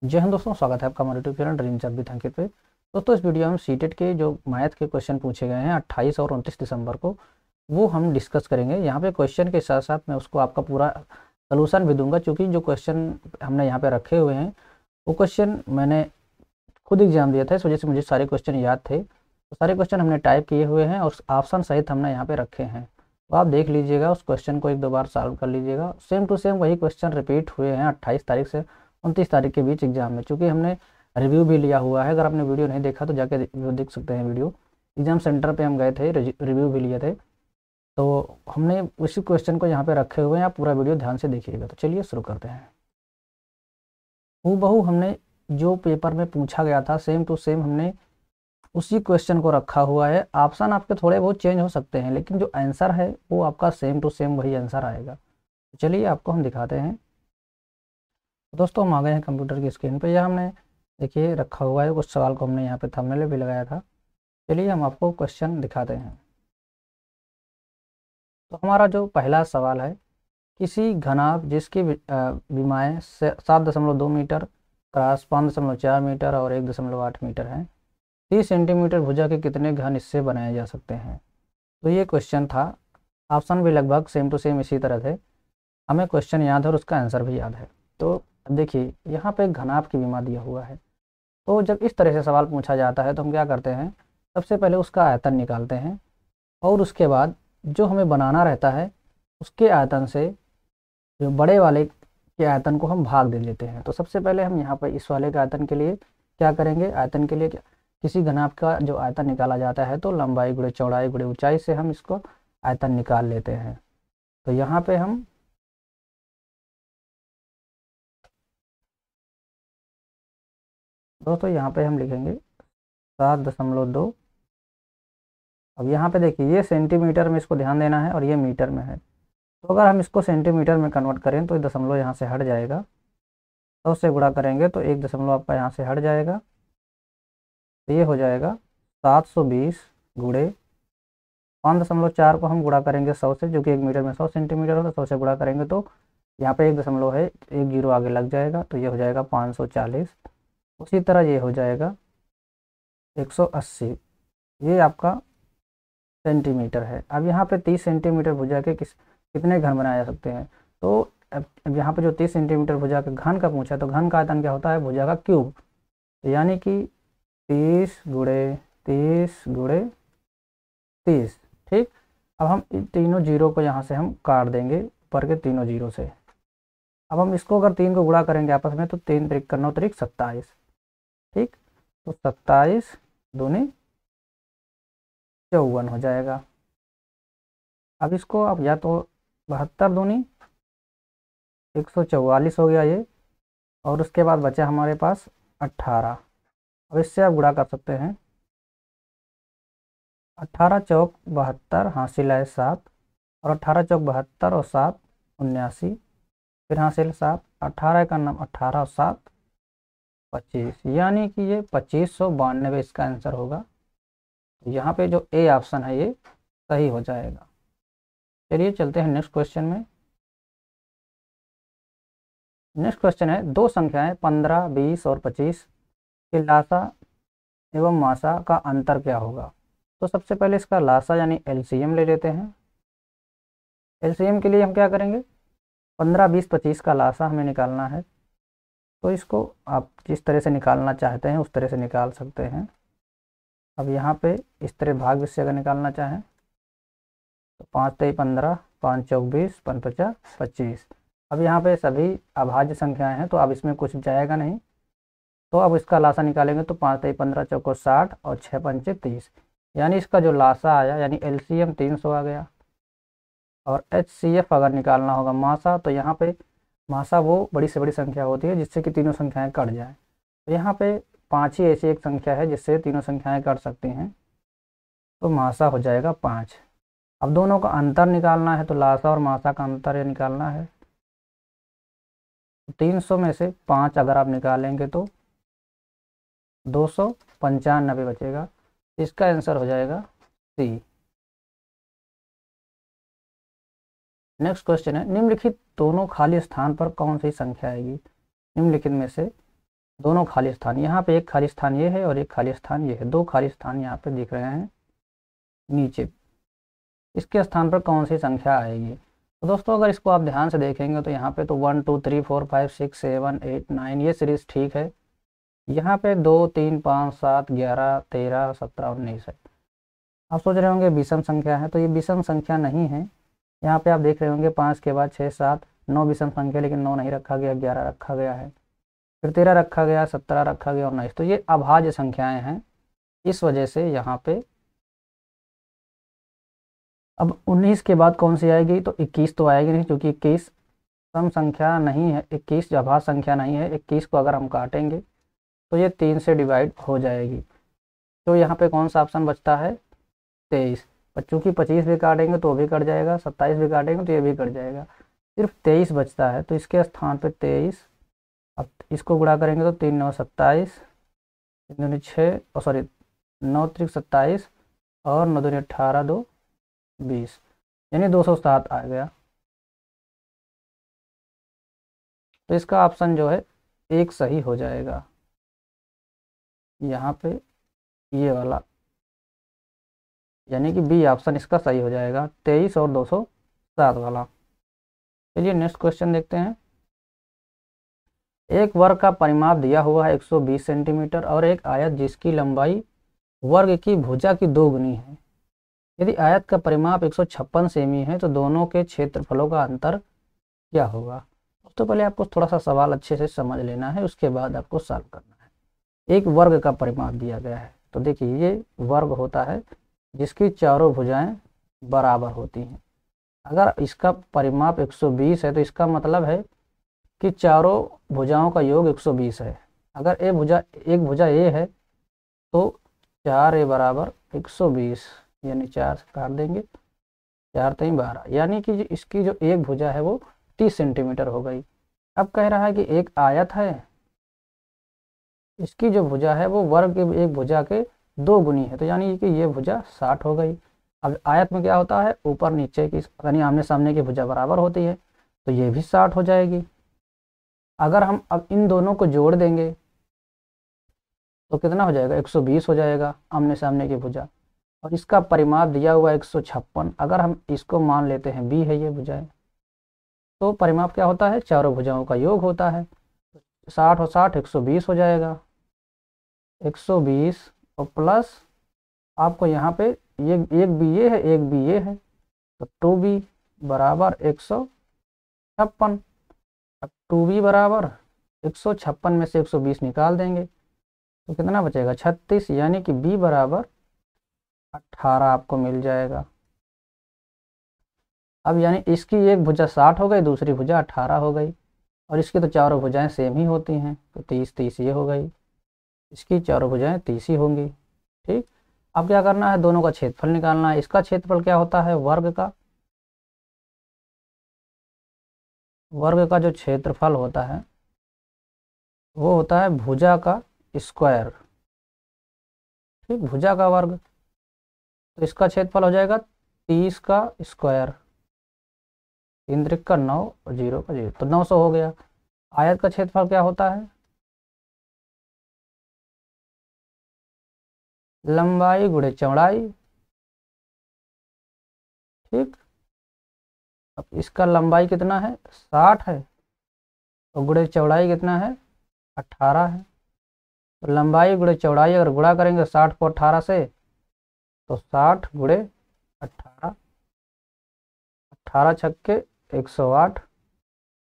जय हिंद दोस्तों, स्वागत है आपका हमारे YouTube channel dream job with Ankit पे। दोस्तों, इस वीडियो में हम सीटेट के जो मैथ के क्वेश्चन पूछे गए हैं 28 और 29 दिसंबर को, वो हम डिस्कस करेंगे। यहाँ पे क्वेश्चन के साथ साथ मैं उसको आपका पूरा सलूशन भी दूंगा, क्योंकि जो क्वेश्चन हमने यहाँ पे रखे हुए हैं वो क्वेश्चन मैंने खुद एग्जाम दिया था, इस वजह से मुझे सारे क्वेश्चन याद थे। तो सारे क्वेश्चन हमने टाइप किए हुए हैं और ऑप्शन सहित हमने यहाँ पे रखे हैं। तो आप देख लीजिएगा, उस क्वेश्चन को एक दो बार सॉल्व कर लीजिएगा। सेम टू सेम वही क्वेश्चन रिपीट हुए हैं 28 तारीख से 29 तारीख के बीच एग्जाम में, चूँकि हमने रिव्यू भी लिया हुआ है। अगर आपने वीडियो नहीं देखा तो जाके देख सकते हैं वीडियो। एग्जाम सेंटर पे हम गए थे, रिव्यू भी लिए थे, तो हमने उसी क्वेश्चन को यहाँ पे रखे हुए हैं। आप पूरा वीडियो ध्यान से देखिएगा। तो चलिए शुरू करते हैं। हूबहू हमने जो पेपर में पूछा गया था सेम टू सेम हमने उसी क्वेश्चन को रखा हुआ है। ऑप्शन आपके थोड़े बहुत चेंज हो सकते हैं, लेकिन जो आंसर है वो आपका सेम टू सेम वही आंसर आएगा। तो चलिए आपको हम दिखाते हैं। तो दोस्तों, हम आ गए हैं कंप्यूटर की स्क्रीन पे। यह हमने देखिए रखा हुआ है, कुछ सवाल को हमने यहाँ पे थंबनेल भी लगाया था। चलिए हम आपको क्वेश्चन दिखाते हैं। तो हमारा जो पहला सवाल है, किसी घनाभ जिसकी विमाएँ 7.2 मीटर, क्रॉस 5.4 मीटर और 1.8 मीटर है, 30 सेंटीमीटर भुजा के कितने घन इससे बनाए जा सकते हैं। तो ये क्वेश्चन था। ऑप्शन भी लगभग सेम टू सेम इसी तरह थे। हमें क्वेश्चन याद है और उसका आंसर भी याद है। तो अब देखिए, यहाँ पे घनाभ की विमा दिया हुआ है। तो जब इस तरह से सवाल पूछा जाता है तो हम क्या करते हैं, सबसे पहले उसका आयतन निकालते हैं और उसके बाद जो हमें बनाना रहता है उसके आयतन से जो बड़े वाले के आयतन को हम भाग दे लेते हैं। तो सबसे पहले हम यहाँ पर इस वाले के आयतन के लिए क्या करेंगे, आयतन के लिए किसी घनाभ का जो आयतन निकाला जाता है तो लंबाई गुणे चौड़ाई गुणे ऊंचाई से हम इसको आयतन निकाल लेते हैं। तो यहाँ पे हम दोस्तों यहाँ पे हम लिखेंगे 7.2। अब यहाँ पे देखिए, ये सेंटीमीटर में इसको ध्यान देना है और ये मीटर में है। तो अगर हम इसको सेंटीमीटर में कन्वर्ट करें तो ये दशमलव यहाँ से हट जाएगा। 100 से गुणा करेंगे तो एक दशमलव आपका यहाँ से हट जाएगा। तो ये हो जाएगा 720 गुणे 5.4 को हम गुणा करेंगे 100 से, जो कि 1 मीटर में 100 सेंटीमीटर होता है। 100 से गुणा करेंगे तो यहाँ पे एक दशमलव है, एक जीरो आगे लग जाएगा, तो ये हो जाएगा 540। उसी तरह ये हो जाएगा 180। ये आपका सेंटीमीटर है। अब यहाँ पे 30 सेंटीमीटर भुजा के कितने घन बनाए जा सकते हैं। तो अब यहाँ पे जो 30 सेंटीमीटर भुजा के घन का पूछा है, तो घन का आयतन क्या होता है, भुजा का क्यूब। तो यानी कि 30 गुणे 30 गुणे 30। ठीक। अब हम इन तीनों जीरो को यहाँ से हम काट देंगे, ऊपर के तीनों जीरो से। अब हम इसको अगर 3 को गुणा करेंगे आपस में तो 3 त्रिक का 9 त्रिक 27। ठीक। तो 27 दूनी 54 हो जाएगा। अब इसको आप या तो 72 दूनी 144 हो गया ये, और उसके बाद बचा हमारे पास 18। अब इससे आप गुणा कर सकते हैं। 18 चौक 72, हासिल है 7, और 18 चौक 72 और 7 79, फिर हासिल 7, 18 का नाम 18 और 7 25, यानी कि ये 2592 इसका आंसर होगा। तो यहाँ पे जो ए ऑप्शन है ये सही हो जाएगा। चलिए चलते हैं नेक्स्ट क्वेश्चन में। नेक्स्ट क्वेश्चन है, दो संख्याएं 15, 20 और 25 के लासा एवं मासा का अंतर क्या होगा। तो सबसे पहले इसका लासा यानी एलसीएम ले लेते हैं। एलसीएम के लिए हम क्या करेंगे, 15, 20, 25 का लासा हमें निकालना है। तो इसको आप जिस तरह से निकालना चाहते हैं उस तरह से निकाल सकते हैं। अब यहाँ पे इस तरह भाग से अगर निकालना चाहें तो 5 तेई 15, 5 चौक 20, 5 पचा 25। अब यहाँ पे सभी अभाज्य संख्याएं हैं तो अब इसमें कुछ जाएगा नहीं। तो अब इसका लासा निकालेंगे तो 5 तेई 15 चौको 60 और 6 पंचे 30, यानी इसका जो लासा आया यानी एलसीएम 300 आ गया। और एचसीएफ अगर निकालना होगा मासा, तो यहाँ पे मासा वो बड़ी से बड़ी संख्या होती है जिससे कि तीनों संख्याएं कट जाएं। तो यहाँ पे 5 ही ऐसी एक संख्या है जिससे तीनों संख्याएं कट सकती हैं, तो मासा हो जाएगा 5। अब दोनों का अंतर निकालना है, तो लासा और मासा का अंतर ये निकालना है। 300 में से 5 अगर आप निकालेंगे तो 295 बचेगा। इसका आंसर हो जाएगा सी। नेक्स्ट क्वेश्चन है, निम्नलिखित दोनों खाली स्थान पर कौन सी संख्या आएगी। निम्नलिखित में से दोनों खाली स्थान, यहाँ पे एक खाली स्थान ये है और एक खाली स्थान ये है, दो खाली स्थान यहाँ पे दिख रहे हैं नीचे। इसके स्थान पर कौन सी संख्या आएगी? तो दोस्तों अगर इसको आप ध्यान से देखेंगे तो यहाँ पे तो 1 2 3 4 5 6 7 8 9 ये सीरीज ठीक है। यहाँ पे 2 3 5 7 11 13 17 19 है। आप सोच रहे होंगे विषम संख्या है, तो ये विषम संख्या नहीं है। यहाँ पे आप देख रहे होंगे 5 के बाद 6 7 9 विषम संख्या, लेकिन 9 नहीं रखा गया, 11 रखा गया है, फिर 13 रखा गया, 17 रखा गया और 19। तो ये अभाज्य संख्याएं हैं, इस वजह से यहाँ पे अब 19 के बाद कौन सी आएगी? तो 21 तो आएगी नहीं, क्योंकि 21 सम संख्या नहीं है, 21 अभाज्य संख्या नहीं है। 21 को अगर हम काटेंगे तो ये 3 से डिवाइड हो जाएगी। तो यहाँ पे कौन सा ऑप्शन बचता है? 23। चूँकि 25 भी काटेंगे तो भी कट जाएगा, 27 भी काटेंगे तो ये भी कट जाएगा, सिर्फ 23 बचता है। तो इसके स्थान पे 23, अब इसको गुणा करेंगे तो 3 9 27, 3 दूनी 6 और सॉरी 9 त्रिक 27 और 9 दूनी 18 2 20, यानी 207 आ गया। तो इसका ऑप्शन जो है एक सही हो जाएगा, यहाँ पे ये वाला, यानी कि बी ऑप्शन इसका सही हो जाएगा, 23 और 207 वाला। चलिए नेक्स्ट क्वेश्चन देखते हैं। एक वर्ग का परिमाप दिया हुआ है 120 सेंटीमीटर और एक आयत जिसकी लंबाई वर्ग की भुजा की 2 गुनी है। यदि आयत का परिमाप 156 सेमी है तो दोनों के क्षेत्रफलों का अंतर क्या होगा? तो पहले आपको थोड़ा सा सवाल अच्छे से समझ लेना है, उसके बाद आपको सॉल्व करना है। एक वर्ग का परिमाप दिया गया है, तो देखिए ये वर्ग होता है जिसकी चारों भुजाएं बराबर होती हैं। अगर इसका परिमाप 120 है तो इसका मतलब है कि चारों भुजाओं का योग 120 है। अगर एक भुजा ए है तो 4a बराबर 120, यानी 4 से काट देंगे, 4 3 12, यानी कि इसकी जो एक भुजा है वो 30 सेंटीमीटर हो गई। अब कह रहा है कि एक आयत है, इसकी जो भुजा है वो वर्ग की एक भुजा के 2 गुनी है, तो यानी कि ये भुजा 60 हो गई। अब आयत में क्या होता है, ऊपर नीचे की यानी आमने सामने की भुजा बराबर होती है, तो ये भी 60 हो जाएगी। अगर हम अब इन दोनों को जोड़ देंगे तो कितना हो जाएगा? 120 हो जाएगा आमने सामने की भुजा, और इसका परिमाप दिया हुआ 156। अगर हम इसको मान लेते हैं बी है ये भुजाएं, तो परिमाप क्या होता है? चारों भुजाओं का योग होता है। 60 और 60 120 हो जाएगा, 120 और प्लस आपको यहाँ पे ये एक बी ये है, एक बी ये है, तो 2b बराबर 156। अब 2b बराबर 156 में से 120 निकाल देंगे तो कितना बचेगा? 36, यानी कि b बराबर 18 आपको मिल जाएगा। अब यानी इसकी एक भुजा 60 हो गई, दूसरी भुजा 18 हो गई, और इसकी तो चारों भुजाएं सेम ही होती हैं, तो 30 30 ये हो गई, इसकी चारों भुजाएं 30 ही होंगी। ठीक, अब क्या करना है? दोनों का क्षेत्रफल निकालना है। इसका क्षेत्रफल क्या होता है? वर्ग का जो क्षेत्रफल होता है वो होता है भुजा का स्क्वायर। ठीक, भुजा का वर्ग, तो इसका क्षेत्रफल हो जाएगा 30 का स्क्वायर, 3 त्रिक का 9 और 0 का 0, तो 900 हो गया। आयत का क्षेत्रफल क्या होता है? लंबाई गुणे चौड़ाई। ठीक, अब इसका लंबाई कितना है? 60 है, और गुणे चौड़ाई कितना है? 18 है। तो लंबाई गुणे चौड़ाई अगर गुणा करेंगे 60 को 18 से, तो 60 गुणे 18, 18 छक्के 108,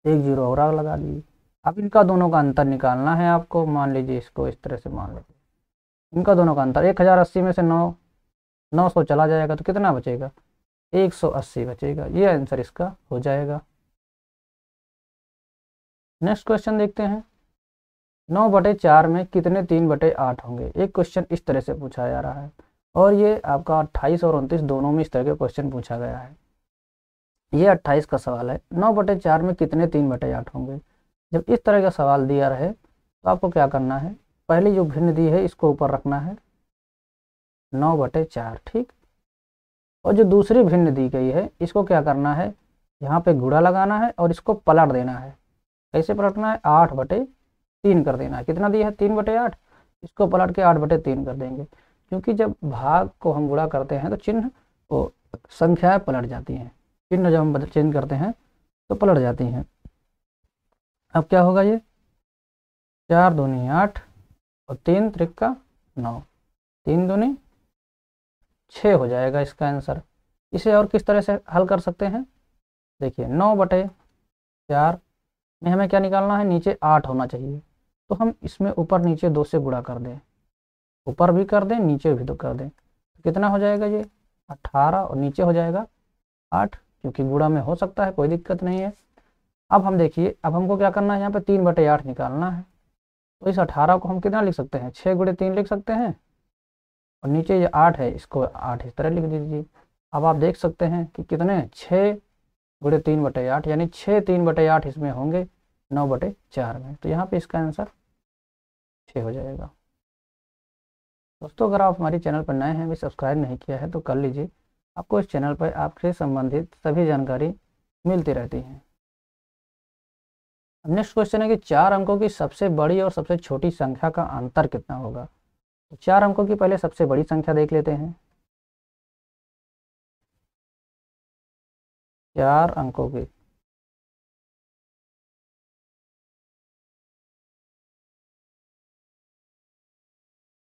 एक 0 और लगा लीजिए। अब इनका दोनों का अंतर निकालना है आपको। मान लीजिए इसको इस तरह से मान लीजिए, इनका दोनों का अंतर 1080 में से 900 चला जाएगा, तो कितना बचेगा? 180 बचेगा। ये आंसर इसका हो जाएगा। नेक्स्ट क्वेश्चन देखते हैं। 9/4 में कितने 3/8 होंगे? एक क्वेश्चन इस तरह से पूछा जा रहा है, और ये आपका 28 और 29 दोनों में इस तरह के क्वेश्चन पूछा गया है। ये 28 का सवाल है, 9/4 में कितने 3/8 होंगे? जब इस तरह का सवाल दिया रहे तो आपको क्या करना है? पहले जो भिन्न दी है इसको ऊपर रखना है, 9/4। ठीक, और जो दूसरी भिन्न दी गई है इसको क्या करना है? यहाँ पे गुणा लगाना है और इसको पलट देना है। कैसे पलटना है? 8/4 3 कर देना है। कितना दिया है 3/8, इसको पलट के 8/3 कर देंगे, क्योंकि जब भाग को हम गुणा करते हैं तो चिन्ह वो संख्याएं पलट जाती हैं, चिन्ह जब हम चेंज करते हैं तो पलट जाती हैं। अब क्या होगा, ये 4 दूनी 8 और 3 त्रिका 9, 3 दूनी 6 हो जाएगा इसका आंसर। इसे और किस तरह से हल कर सकते हैं, देखिए 9/4 में हमें क्या निकालना है, नीचे 8 होना चाहिए, तो हम इसमें ऊपर नीचे 2 से गुणा कर दें, ऊपर भी कर दें नीचे भी तो कर दें, तो कितना हो जाएगा ये 18 और नीचे हो जाएगा 8, क्योंकि गुणा में हो सकता है, कोई दिक्कत नहीं है। अब हम देखिए, अब हमको क्या करना है, यहाँ पे 3/8 निकालना है, तो इस 18 को हम कितना लिख सकते हैं, 6×3 लिख सकते हैं, और नीचे ये 8 है, इसको 8 इस तरह लिख दीजिए। अब आप देख सकते हैं कि कितने 6×3/8, यानी 6 3/8 इसमें होंगे 9/4 में, तो यहाँ पे इसका आंसर 6 हो जाएगा। दोस्तों अगर आप हमारे चैनल पर नए हैं, भी सब्सक्राइब नहीं किया है तो कर लीजिए, आपको इस चैनल पर आपसे संबंधित सभी जानकारी मिलती रहती है। नेक्स्ट क्वेश्चन है कि 4 अंकों की सबसे बड़ी और सबसे छोटी संख्या का अंतर कितना होगा। तो 4 अंकों की पहले सबसे बड़ी संख्या देख लेते हैं। 4 अंकों की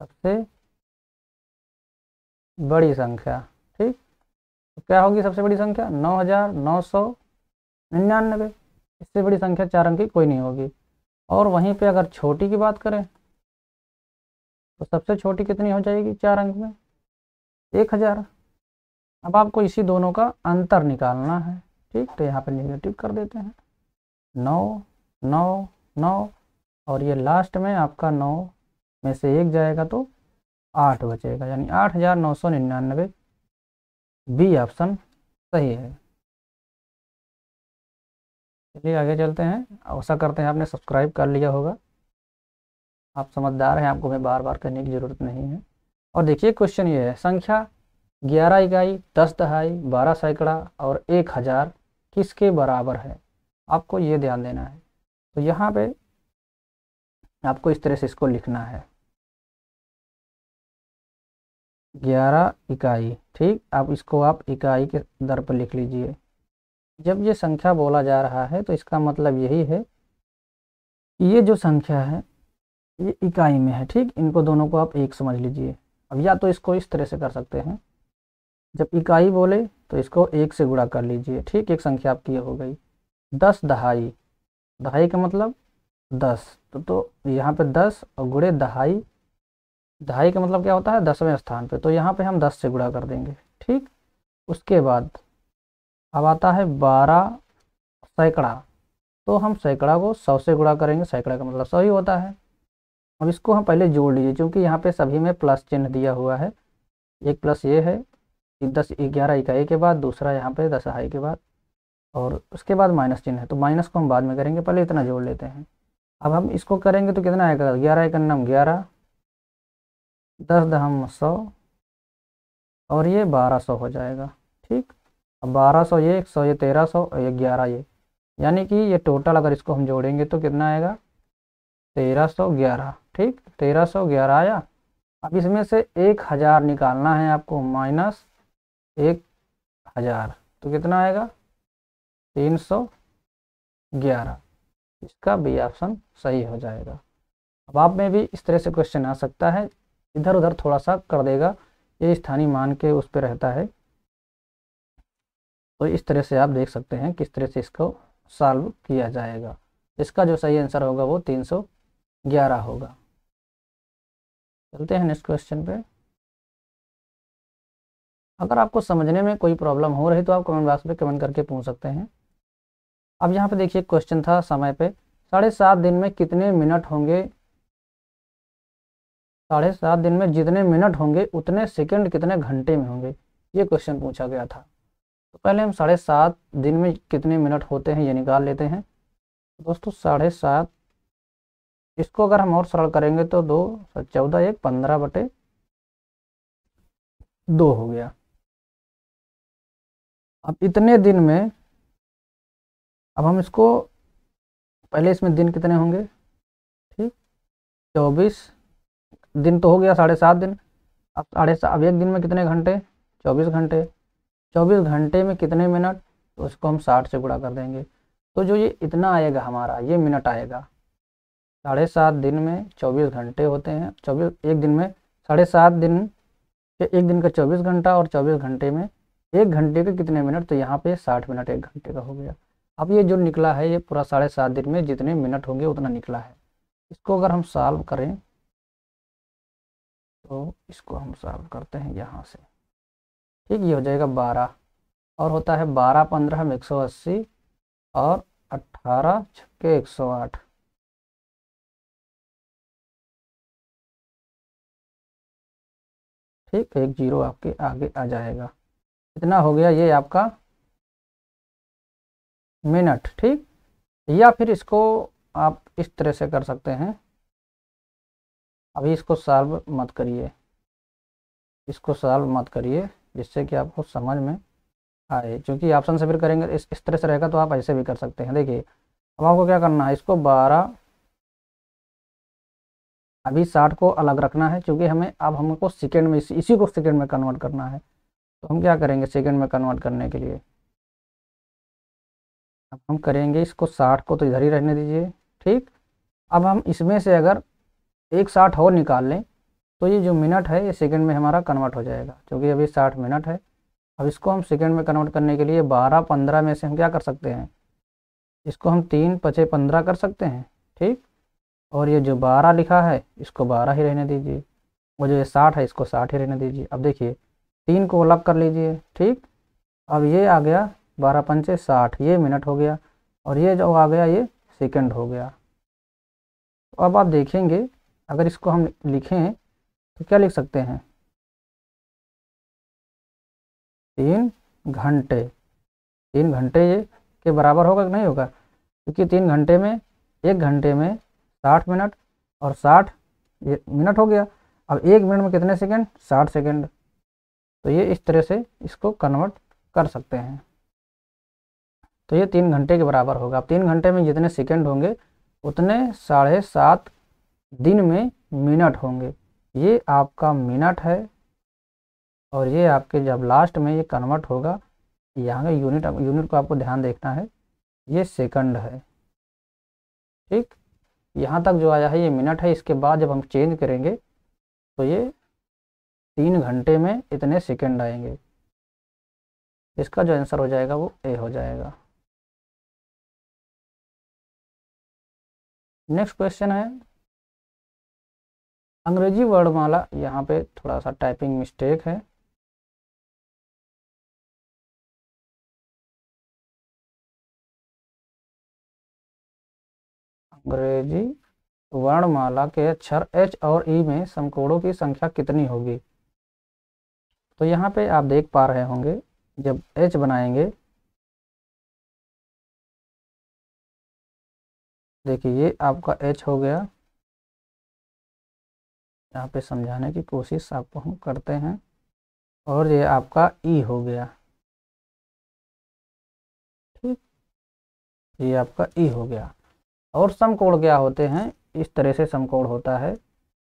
सबसे बड़ी संख्या, ठीक, तो क्या होगी सबसे बड़ी संख्या 9999। इससे बड़ी संख्या 4 अंक की कोई नहीं होगी। और वहीं पे अगर छोटी की बात करें तो सबसे छोटी कितनी हो जाएगी 4 अंक में, 1000। अब आपको इसी दोनों का अंतर निकालना है, ठीक, तो यहाँ पे नेगेटिव कर देते हैं, 9 9 9, और ये लास्ट में आपका 9 में से 1 जाएगा तो 8 बचेगा, यानी 8999। बी ऑप्शन सही है। चलिए आगे चलते हैं। आशा करते हैं आपने सब्सक्राइब कर लिया होगा, आप समझदार हैं, आपको मैं बार बार करने की ज़रूरत नहीं है। और देखिए क्वेश्चन ये है, संख्या 11 इकाई, 10 दहाई, 12 सैकड़ा और 1000 किसके बराबर है, आपको ये ध्यान देना है। तो यहाँ पे आपको इस तरह से इसको लिखना है, 11 इकाई, ठीक, आप इसको आप इकाई के दर पर लिख लीजिए। जब ये संख्या बोला जा रहा है तो इसका मतलब यही है कि ये जो संख्या है ये इकाई में है, ठीक, इनको दोनों को आप एक समझ लीजिए। अब या तो इसको इस तरह से कर सकते हैं, जब इकाई बोले तो इसको 1 से गुणा कर लीजिए, ठीक, एक संख्या आपकी ये हो गई। 10 दहाई, दहाई का मतलब 10, तो यहाँ पे 10 और गुणे दहाई, दहाई का मतलब क्या होता है 10वें स्थान पे, तो यहाँ पे हम 10 से गुणा कर देंगे, ठीक। उसके बाद अब आता है 12 सैकड़ा, तो हम सैकड़ा को 100 से गुणा करेंगे, सैकड़ा का मतलब 100 ही होता है। अब इसको हम पहले जोड़ लीजिए, क्योंकि यहाँ पे सभी में प्लस चिन्ह दिया हुआ है, एक प्लस ये है कि 11 इकाई के बाद, दूसरा यहाँ पे 10 दहाई के बाद, और उसके बाद माइनस चिन्ह है, तो माइनस को हम बाद में करेंगे, पहले इतना जोड़ लेते हैं। अब हम इसको करेंगे तो कितना आएगा, 11 एक नम 11, 10 दहम 100, और ये 1200 हो जाएगा, ठीक। अब 1200 ये 100 ये 1300 और ये 11 ये, यानी कि ये टोटल अगर इसको हम जोड़ेंगे तो कितना आएगा 1311, ठीक, 1311 आया। अब इसमें से 1000 निकालना है आपको, माइनस 1000, तो कितना आएगा 311। इसका बी ऑप्शन सही हो जाएगा। अब आप में भी इस तरह से क्वेश्चन आ सकता है, इधर उधर थोड़ा सा कर देगा, ये स्थानीय मान के उस पर रहता है, तो इस तरह से आप देख सकते हैं किस तरह से इसको सॉल्व किया जाएगा। इसका जो सही आंसर होगा वो 311 होगा। चलते हैं नेक्स्ट क्वेश्चन पे। अगर आपको समझने में कोई प्रॉब्लम हो रही तो आप कमेंट बॉक्स में कमेंट करके पूछ सकते हैं। अब यहाँ पे देखिए क्वेश्चन था समय पे, 7.5 दिन में कितने मिनट होंगे, 7.5 दिन में जितने मिनट होंगे उतने सेकंड कितने घंटे में होंगे, ये क्वेश्चन पूछा गया था। तो पहले हम 7.5 दिन में कितने मिनट होते हैं ये निकाल लेते हैं। दोस्तों 7.5, इसको अगर हम और सरल करेंगे तो 2 14 1 15/2 हो गया। अब इतने दिन में, अब हम इसको पहले इसमें दिन कितने होंगे, ठीक, 24 दिन तो हो गया, 7.5 दिन। अब एक दिन में कितने घंटे, 24 घंटे। 24 घंटे में कितने मिनट, तो उसको हम 60 से गुणा कर देंगे। तो जो ये इतना आएगा हमारा, ये मिनट आएगा। 7.5 दिन में 24 घंटे होते हैं, 24 एक दिन में 7.5 दिन के, एक दिन का 24 घंटा, और 24 घंटे में एक घंटे के कितने मिनट, तो यहाँ पे 60 मिनट एक घंटे का हो गया। अब ये जो निकला है, ये पूरा 7.5 दिन में जितने मिनट होंगे उतना निकला है। इसको अगर हम सॉल्व करें, तो इसको हम सॉल्व करते हैं यहाँ से। ठीक, ये हो जाएगा 12, और होता है 12 15 में 180, और 18 छक्के 108। ठीक, एक जीरो आपके आगे आ जाएगा। इतना हो गया ये आपका मिनट। ठीक, या फिर इसको आप इस तरह से कर सकते हैं। अभी इसको सॉल्व मत करिए, इसको सॉल्व मत करिए, जिससे कि आपको समझ में आए, क्योंकि ऑप्शन से फिर करेंगे इस तरह से रहेगा, तो आप ऐसे भी कर सकते हैं। देखिए, अब आपको क्या करना है, इसको 12, अभी 60 को अलग रखना है, क्योंकि हमें अब हमको सेकेंड में इसी को सेकेंड में कन्वर्ट करना है। तो हम क्या करेंगे, सेकेंड में कन्वर्ट करने के लिए अब हम करेंगे इसको 60 को तो इधर ही रहने दीजिए। ठीक, अब हम इसमें से अगर एक 60 और निकाल लें, तो ये जो मिनट है ये सेकंड में हमारा कन्वर्ट हो जाएगा, क्योंकि अभी 60 मिनट है। अब इसको हम सेकंड में कन्वर्ट करने के लिए 12 15 में से हम क्या कर सकते हैं, इसको हम 3 5 15 कर सकते हैं। ठीक, और ये जो 12 लिखा है इसको 12 ही रहने दीजिए, और जो ये 60 है इसको 60 ही रहने दीजिए। अब देखिए, 3 को अलग कर लीजिए। ठीक, अब ये आ गया 12 पंचे 60, ये मिनट हो गया, और ये जो आ गया ये सेकंड हो गया। तो अब आप देखेंगे, अगर इसको हम लिखें तो क्या लिख सकते हैं, 3 घंटे। 3 घंटे ये के बराबर होगा कि नहीं होगा, क्योंकि 3 घंटे में, एक घंटे में 60 मिनट, और 60 ये मिनट हो गया। अब एक मिनट में कितने सेकंड, 60 सेकंड। तो ये इस तरह से इसको कन्वर्ट कर सकते हैं। तो ये 3 घंटे के बराबर होगा। अब 3 घंटे में जितने सेकंड होंगे उतने 7.5 दिन में मिनट होंगे। ये आपका मिनट है, और ये आपके जब लास्ट में ये कन्वर्ट होगा, यहाँ का यूनिट को आपको ध्यान देखना है, ये सेकंड है। ठीक, यहाँ तक जो आया है ये मिनट है। इसके बाद जब हम चेंज करेंगे तो ये 3 घंटे में इतने सेकंड आएंगे। इसका जो आंसर हो जाएगा वो ए हो जाएगा। नेक्स्ट क्वेश्चन है, अंग्रेजी वर्णमाला, यहाँ पे थोड़ा सा टाइपिंग मिस्टेक है। अंग्रेजी वर्णमाला के अक्षर एच और ई में समकोणों की संख्या कितनी होगी। तो यहाँ पे आप देख पा रहे होंगे, जब एच बनाएंगे, देखिए ये आपका एच हो गया। यहाँ पे समझाने की कोशिश आपको हम करते हैं, और ये आपका ई हो गया। ठीक, ये आपका ई हो गया। और समकोण क्या होते हैं, इस तरह से समकोण होता है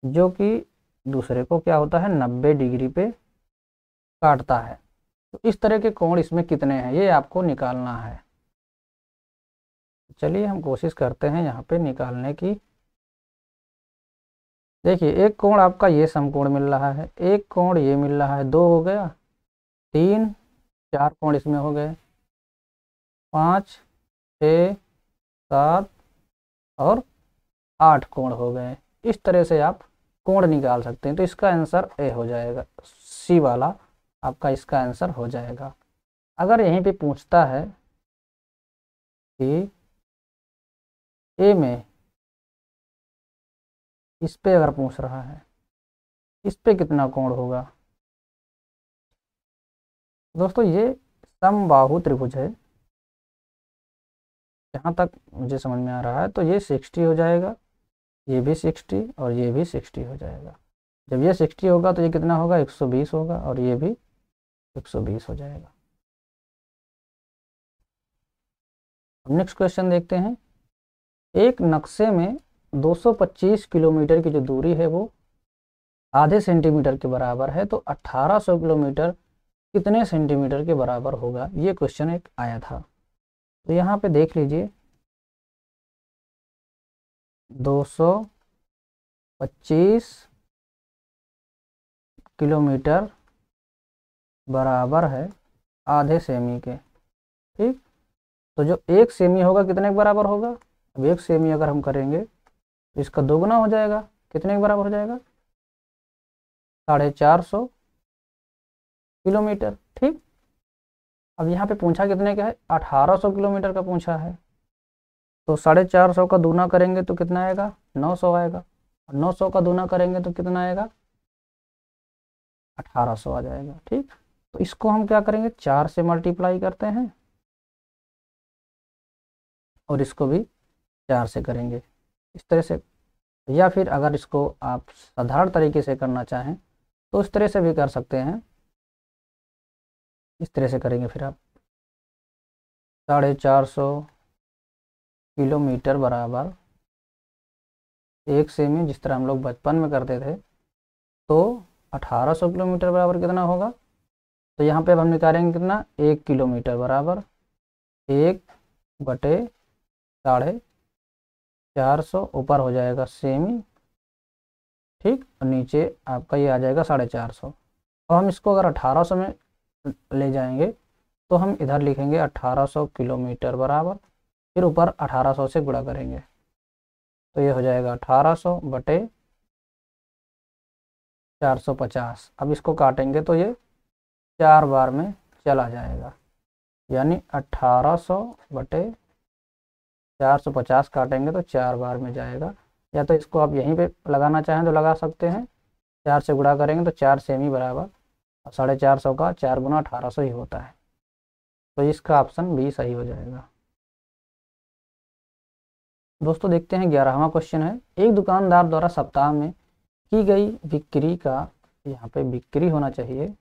जो कि दूसरे को क्या होता है, 90 डिग्री पे काटता है। तो इस तरह के कोण इसमें कितने हैं, ये आपको निकालना है। चलिए हम कोशिश करते हैं यहाँ पे निकालने की। देखिए, एक कोण आपका ये समकोण मिल रहा है, एक कोण ये मिल रहा है, 2 हो गया, 3 4 कोण इसमें हो गए, 5 6 7 और 8 कोण हो गए। इस तरह से आप कोण निकाल सकते हैं। तो इसका आंसर ए हो जाएगा, सी वाला आपका इसका आंसर हो जाएगा। अगर यहीं पे पूछता है कि ए में, इस पे अगर पूछ रहा है इस पे कितना कोण होगा, दोस्तों ये समबाहु त्रिभुज है, जहाँ तक मुझे समझ में आ रहा है। तो ये 60 हो जाएगा, ये भी 60 और ये भी 60 हो जाएगा। जब ये 60 होगा तो ये कितना होगा, 120 होगा, और ये भी 120 हो जाएगा। अब नेक्स्ट क्वेश्चन देखते हैं, एक नक्शे में 225 किलोमीटर की जो दूरी है वो आधे सेंटीमीटर के बराबर है, तो 1800 किलोमीटर कितने सेंटीमीटर के बराबर होगा, ये क्वेश्चन एक आया था। तो यहाँ पे देख लीजिए 225 किलोमीटर बराबर है आधे सेमी के। ठीक, तो जो 1 सेमी होगा कितने के बराबर होगा, अब 1 सेमी अगर हम करेंगे तो इसका दोगुना हो जाएगा, कितने के बराबर हो जाएगा, 450 किलोमीटर। ठीक, अब यहाँ पे पूछा कितने का है, 1800 किलोमीटर का पूछा है, तो 450 का दूना करेंगे तो कितना आएगा, 900 आएगा, और 900 का दूना करेंगे तो कितना आएगा, 1800 आ जाएगा। ठीक, तो इसको हम क्या करेंगे, 4 से मल्टीप्लाई करते हैं और इसको भी 4 से करेंगे, इस तरह से। या फिर अगर इसको आप साधारण तरीके से करना चाहें तो इस तरह से भी कर सकते हैं, इस तरह से करेंगे फिर आप 450 किलोमीटर बराबर 1 सेमी, जिस तरह हम लोग बचपन में करते थे, तो 1800 किलोमीटर बराबर कितना होगा, तो यहाँ पे अब हम निकालेंगे कितना, 1 किलोमीटर बराबर 1/450, ऊपर हो जाएगा सेमी। ठीक, और नीचे आपका ये आ जाएगा 450। तो हम इसको अगर 1800 में ले जाएंगे तो हम इधर लिखेंगे 1800 किलोमीटर बराबर, फिर ऊपर 1800 से गुणा करेंगे, तो ये हो जाएगा 1800/450। अब इसको काटेंगे तो ये 4 बार में चला जाएगा, यानी 1800/450 काटेंगे तो 4 बार में जाएगा। या तो इसको आप यहीं पे लगाना चाहें तो लगा सकते हैं, 4 से गुणा करेंगे तो 4 सेमी बराबर 450 का 4 गुना 1800 ही होता है, तो इसका ऑप्शन बी सही हो जाएगा। दोस्तों देखते हैं 11वां क्वेश्चन है, एक दुकानदार द्वारा सप्ताह में की गई बिक्री का, यहाँ पे बिक्री होना चाहिए,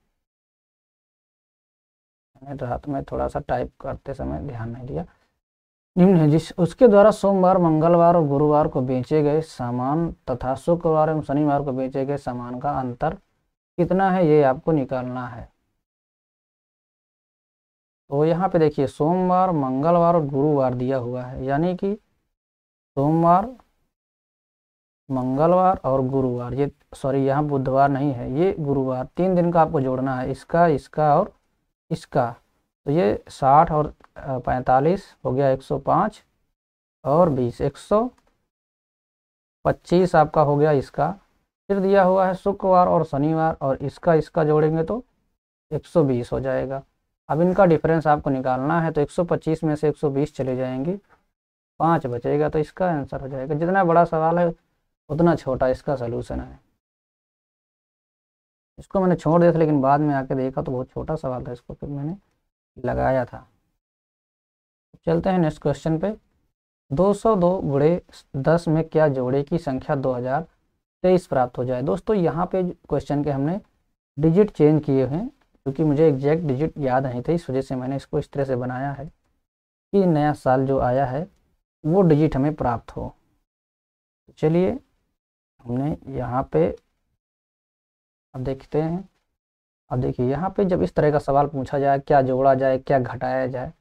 मैंने रात में थोड़ा सा टाइप करते समय ध्यान नहीं दिया, निम्न है, जिस उसके द्वारा सोमवार, मंगलवार और गुरुवार को बेचे गए सामान तथा शुक्रवार एवं शनिवार को बेचे गए सामान का अंतर कितना है, ये आपको निकालना है। तो यहाँ पे देखिए सोमवार, मंगलवार और गुरुवार दिया हुआ है, यानी कि सोमवार, मंगलवार और गुरुवार, ये सॉरी यहाँ बुधवार नहीं है, ये गुरुवार, 3 दिन का आपको जोड़ना है, इसका, इसका और इसका। तो ये 60 और 45 हो गया 105 और 20, 125 आपका हो गया इसका। फिर दिया हुआ है शुक्रवार और शनिवार, और इसका इसका जोड़ेंगे तो 120 हो जाएगा। अब इनका डिफरेंस आपको निकालना है, तो 125 में से 120 चले जाएंगे, 5 बचेगा, तो इसका आंसर हो जाएगा। जितना बड़ा सवाल है उतना छोटा इसका सलूशन है। इसको मैंने छोड़ दिया था, लेकिन बाद में आके देखा तो बहुत छोटा सवाल था, इसको फिर मैंने लगाया था। चलते हैं नेक्स्ट क्वेश्चन पे। 202 गुणे 10 में क्या जोड़े की संख्या 2023 प्राप्त हो जाए। दोस्तों यहाँ पे क्वेश्चन के हमने डिजिट चेंज किए हैं, क्योंकि मुझे एग्जैक्ट डिजिट याद नहीं थे, इस वजह से मैंने इसको इस तरह से बनाया है कि नया साल जो आया है वो डिजिट हमें प्राप्त हो। चलिए हमने यहाँ पे अब देखते हैं। अब देखिए यहाँ पे जब इस तरह का सवाल पूछा जाए, क्या जोड़ा जाए, क्या घटाया जाए,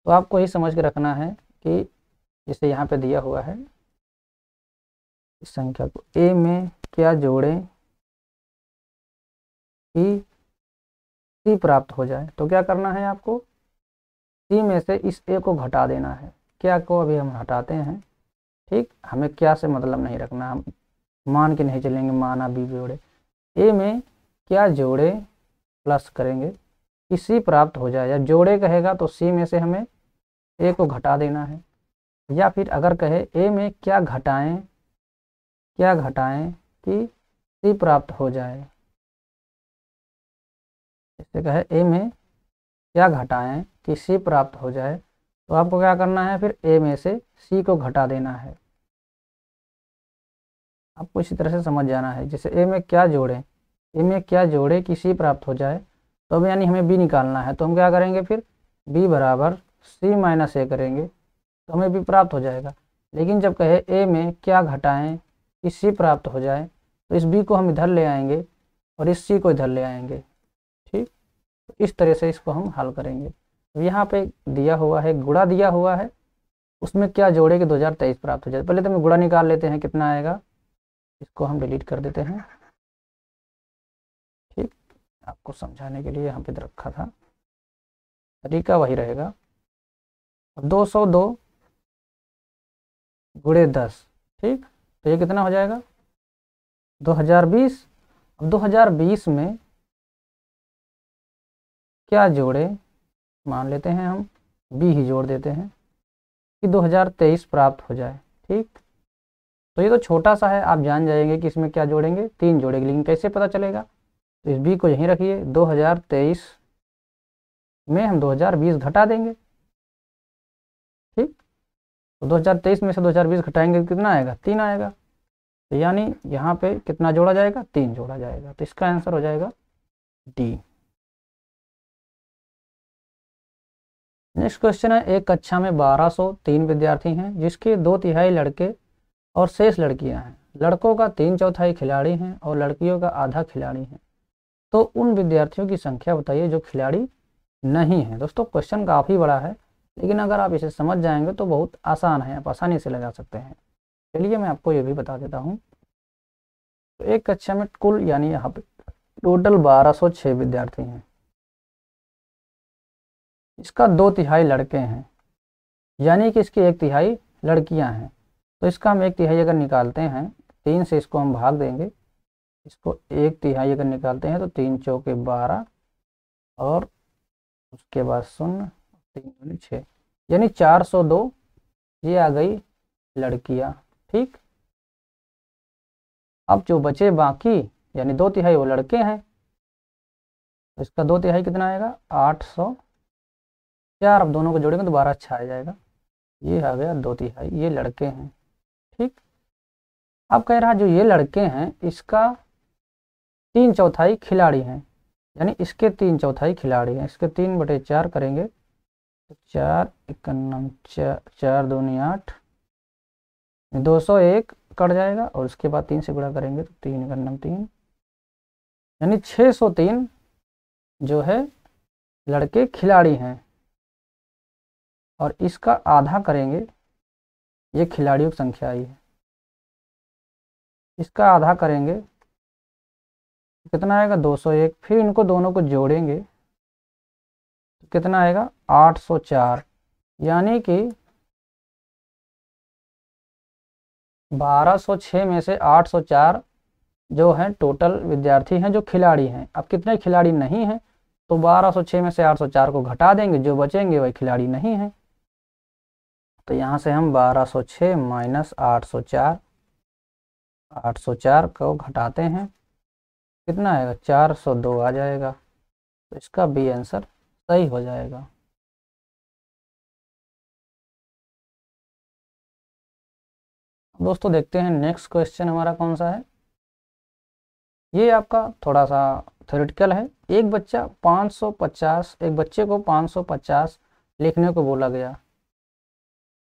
तो आपको ये समझ के रखना है कि जैसे यहाँ पे दिया हुआ है, इस संख्या को ए में क्या जोड़ें कि सी प्राप्त हो जाए, तो क्या करना है आपको, सी में से इस ए को घटा देना है। क्या को अभी हम हटाते हैं। ठीक, हमें क्या से मतलब नहीं रखना, हम मान के नहीं चलेंगे, माना बी जोड़े, ए में क्या जोड़े प्लस करेंगे कि सी प्राप्त हो जाए, या जोड़े कहेगा तो सी में से हमें ए को घटा देना है, या फिर अगर कहे ए में क्या घटाएं कि सी प्राप्त हो जाए, जैसे कहे ए में क्या घटाएं कि सी प्राप्त हो जाए, तो आपको क्या करना है, फिर ए में से सी को घटा देना है। आपको इसी तरह से समझ जाना है, जैसे ए में क्या जोड़े कि सी प्राप्त हो जाए, तो अब यानी हमें बी निकालना है, तो हम क्या करेंगे, फिर बी बराबर सी माइनस ए करेंगे तो हमें बी प्राप्त हो जाएगा। लेकिन जब कहे ए में क्या घटाएं कि सी प्राप्त हो जाए, तो इस बी को हम इधर ले आएंगे और इस सी को इधर ले आएंगे। ठीक, तो इस तरह से इसको हम हल करेंगे। अब यहाँ पे दिया हुआ है, गुणा दिया हुआ है, उसमें क्या जोड़े कि 2023 प्राप्त हो जाए। पहले तो हम गुणा निकाल लेते हैं, कितना आएगा, इसको हम डिलीट कर देते हैं। ठीक, आपको समझाने के लिए यहाँ पे रखा था, तरीका वही रहेगा। अब 202 गुणे 10, ठीक, तो ये कितना हो जाएगा 2020। अब 2020 में क्या जोड़े, मान लेते हैं हम बी ही जोड़ देते हैं कि 2023 प्राप्त हो जाए। ठीक, तो ये तो छोटा सा है, आप जान जाएंगे कि इसमें क्या जोड़ेंगे, 3 जोड़ेंगे, लेकिन कैसे पता चलेगा, तो इस बी को यहीं रखिए, 2023 में हम 2020 घटा देंगे। ठीक, तो 2023 में से 2020 घटाएंगे तो कितना आएगा, 3 आएगा। तो यानी यहाँ पे कितना जोड़ा जाएगा, 3 जोड़ा जाएगा। तो इसका आंसर हो जाएगा डी। नेक्स्ट क्वेश्चन है, एक कक्षा में 1203 विद्यार्थी हैं, जिसके 2/3 लड़के और शेष लड़कियां हैं। लड़कों का 3/4 खिलाड़ी हैं और लड़कियों का आधा खिलाड़ी हैं। तो उन विद्यार्थियों की संख्या बताइए जो खिलाड़ी नहीं है। दोस्तों क्वेश्चन काफ़ी बड़ा है, लेकिन अगर आप इसे समझ जाएंगे तो बहुत आसान है, आप आसानी से लगा सकते हैं। चलिए मैं आपको ये भी बता देता हूँ। तो एक कक्षा में कुल यानी यहाँ पे टोटल 1206 विद्यार्थी हैं, इसका 2/3 लड़के हैं, यानी कि इसकी 1/3 लड़कियां हैं। तो इसका हम 1/3 अगर निकालते हैं, 3 से इसको हम भाग देंगे, इसको 1/3 अगर निकालते हैं तो 3 चौके 12 और उसके बाद 0, 3 दूनी 6, यानी 402 ये आ गई लड़कियां। ठीक, अब जो बचे बाकी यानी 2/3 वो लड़के हैं, तो इसका 2/3 कितना आएगा 804। अब दोनों को जोड़ेंगे तो 12 अच्छा आ जाएगा, ये आ गया 2/3, ये लड़के हैं। ठीक, अब कह रहा जो ये लड़के हैं इसका 3/4 खिलाड़ी हैं, यानी इसके 3/4 खिलाड़ी हैं। इसके 3/4 करेंगे तो 4 51 4 दूनी 8, 201 कट जाएगा और उसके बाद 3 से गुणा करेंगे तो 3 51 3, यानी 603 जो है लड़के खिलाड़ी हैं। और इसका आधा करेंगे, ये खिलाड़ियों की संख्या आई है, इसका आधा करेंगे कितना आएगा 201। फिर इनको दोनों को जोड़ेंगे तो कितना आएगा 804, यानी कि 1206 में से 804 जो है टोटल विद्यार्थी हैं जो खिलाड़ी हैं। अब कितने खिलाड़ी नहीं हैं, तो 1206 में से 804 को घटा देंगे, जो बचेंगे वही खिलाड़ी नहीं हैं। तो यहाँ से हम 1206 माइनस 804, 804 को घटाते हैं, कितना आएगा 402 आ जाएगा। तो इसका बी आंसर सही हो जाएगा। दोस्तों देखते हैं नेक्स्ट क्वेश्चन हमारा कौन सा है। ये आपका थोड़ा सा थ्योरेटिकल है। एक बच्चा 550, एक बच्चे को 550 लिखने को बोला गया,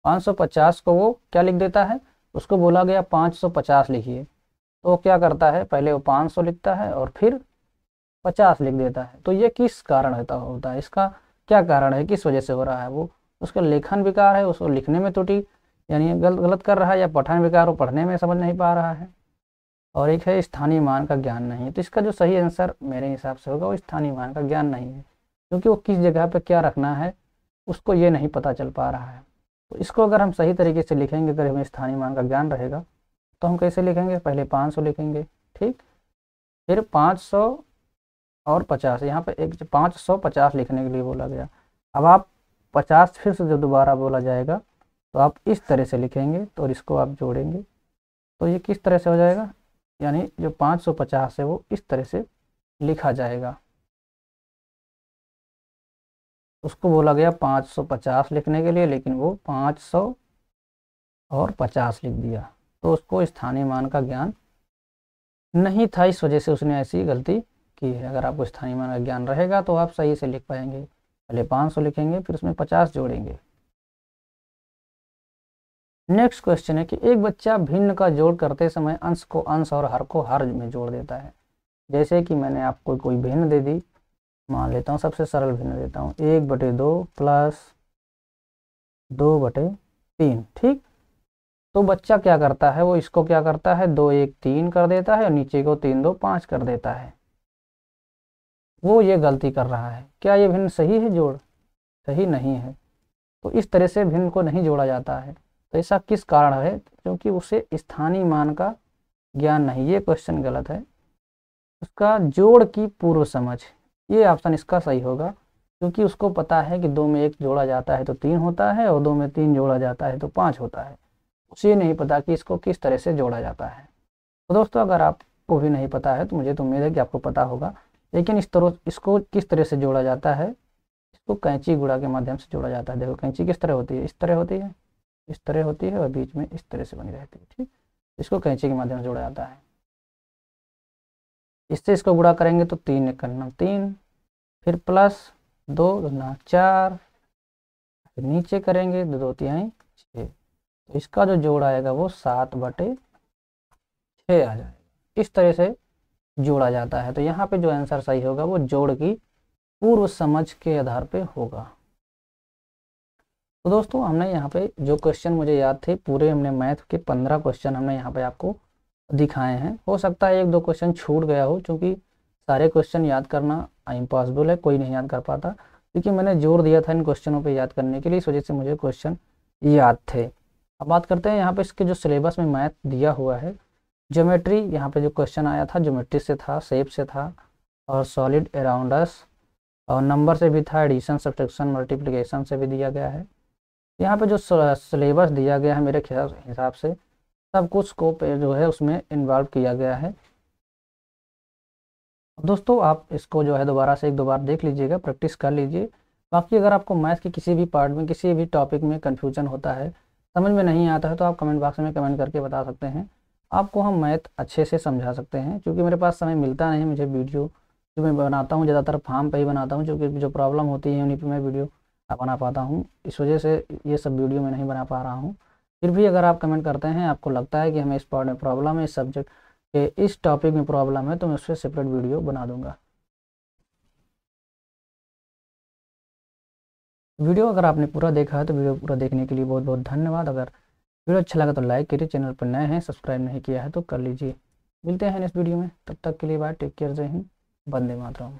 550 को वो क्या लिख देता है, उसको बोला गया 550 लिखिए, तो वो क्या करता है, पहले वो 500 लिखता है और फिर 50 लिख देता है। तो ये किस कारण होता है, इसका क्या कारण है, किस वजह से हो रहा है, वो उसका लेखन विकार है, उसको लिखने में त्रुटि यानी गलत कर रहा है, या पठन विकार, वो पढ़ने में समझ नहीं पा रहा है, और एक है स्थानीय मान का ज्ञान नहीं है। तो इसका जो सही आंसर मेरे हिसाब से होगा वो स्थानीय मान का ज्ञान नहीं है, क्योंकि वो किस जगह पे क्या रखना है उसको ये नहीं पता चल पा रहा है। तो इसको अगर हम सही तरीके से लिखेंगे, अगर हमें स्थानीय मान का ज्ञान रहेगा तो हम कैसे लिखेंगे, पहले 500 लिखेंगे, ठीक, फिर 500 और 50, यहाँ पे एक 550 लिखने के लिए बोला गया। अब आप 50 फिर से जब दोबारा बोला जाएगा तो आप इस तरह से लिखेंगे, तो और इसको आप जोड़ेंगे तो ये किस तरह से हो जाएगा, यानी जो 550 है वो इस तरह से लिखा जाएगा। उसको बोला गया 550 लिखने के लिए, लेकिन वो 500 और 50 लिख दिया, तो उसको स्थानीय मान का ज्ञान नहीं था, इस वजह से उसने ऐसी गलती की है। अगर आपको स्थानीय मान का ज्ञान रहेगा तो आप सही से लिख पाएंगे, पहले 500 लिखेंगे फिर उसमें 50 जोड़ेंगे। नेक्स्ट क्वेश्चन है कि एक बच्चा भिन्न का जोड़ करते समय अंश को अंश और हर को हर में जोड़ देता है। जैसे कि मैंने आपको कोई भिन्न दे दी, मान लेता हूँ सबसे सरल भिन्न देता हूँ 1/2 प्लस 2/3, ठीक। तो बच्चा क्या करता है, वो इसको क्या करता है 2 1 3 कर देता है और नीचे को 3 2 5 कर देता है। वो ये गलती कर रहा है। क्या ये भिन्न सही है जोड़? सही नहीं है। तो इस तरह से भिन्न को नहीं जोड़ा जाता है। तो ऐसा किस कारण है? क्योंकि उसे स्थानीय मान का ज्ञान नहीं। ये क्वेश्चन गलत है। उसका जोड़ की पूर्व समझ, ये ऑप्शन इसका सही होगा, क्योंकि उसको पता है कि 2 में 1 जोड़ा जाता है तो 3 होता है और 2 में 3 जोड़ा जाता है तो 5 होता है। उसे नहीं पता कि इसको किस तरह से जोड़ा जाता है। तो दोस्तों, अगर आपको भी नहीं पता है तो मुझे तो उम्मीद है कि आपको पता होगा। लेकिन इसको किस तरह से जोड़ा जाता है, इसको कैंची गुणा के माध्यम से जोड़ा जाता है। देखो कैंची किस तरह होती है, इस तरह होती है, इस तरह होती है और बीच में इस तरह से बनी रहती है, ठीक। इसको कैंची के माध्यम से जोड़ा जाता है। इससे इसको गुणा करेंगे तो 3 1 3, फिर प्लस 2 2 4, फिर नीचे करेंगे 2 2 3 6। तो इसका जो जोड़ आएगा वो 7/6 आ जाएगा। इस तरह से जोड़ा जाता है। तो यहाँ पे जो आंसर सही होगा वो जोड़ की पूर्व समझ के आधार पे होगा। तो दोस्तों, हमने यहाँ पे जो क्वेश्चन मुझे याद थे पूरे, हमने मैथ के 15 क्वेश्चन हमने यहाँ पे आपको दिखाए हैं। हो सकता है 1 2 क्वेश्चन छूट गया हो, क्योंकि सारे क्वेश्चन याद करना इम्पॉसिबल है, कोई नहीं याद कर पाता। क्योंकि मैंने जोर दिया था इन क्वेश्चनों पे याद करने के लिए, इस वजह से मुझे क्वेश्चन याद थे। अब बात करते हैं यहाँ पे इसके जो सिलेबस में मैथ दिया हुआ है। ज्योमेट्री, यहाँ पे जो क्वेश्चन आया था ज्योमेट्री से था, शेप से था और सॉलिड अराउंड अस, और नंबर से भी था, एडिशन सब्ट्रैक्शन मल्टीप्लिकेशन से भी दिया गया है। यहाँ पे जो सिलेबस दिया गया है मेरे हिसाब से सब कुछ को जो है उसमें इन्वॉल्व किया गया है। दोस्तों, आप इसको जो है दोबारा से 1 2 बार देख लीजिएगा, प्रैक्टिस कर लीजिए। बाकी अगर आपको मैथ के किसी भी पार्ट में, किसी भी टॉपिक में कन्फ्यूजन होता है, समझ में नहीं आता है, तो आप कमेंट बॉक्स में कमेंट करके बता सकते हैं। आपको हम मैथ अच्छे से समझा सकते हैं। क्योंकि मेरे पास समय मिलता नहीं, मुझे वीडियो जो मैं बनाता हूँ ज़्यादातर फार्म पे ही बनाता हूँ, क्योंकि जो प्रॉब्लम होती है उन्हीं पे मैं वीडियो बना पाता हूँ। इस वजह से ये सब वीडियो मैं नहीं बना पा रहा हूँ। फिर भी अगर आप कमेंट करते हैं, आपको लगता है कि हमें इस पार्ट में प्रॉब्लम है, इस सब्जेक्ट के इस टॉपिक में प्रॉब्लम है, तो मैं उस पर सेपरेट वीडियो बना दूंगा। वीडियो अगर आपने पूरा देखा है तो वीडियो पूरा देखने के लिए बहुत बहुत धन्यवाद। अगर वीडियो अच्छा लगा तो लाइक करिए, चैनल पर नए हैं सब्सक्राइब नहीं किया है तो कर लीजिए। मिलते हैं नेक्स्ट वीडियो में, तब तक के लिए बाय, टेक केयर, जय हिंद, वंदे मातरम।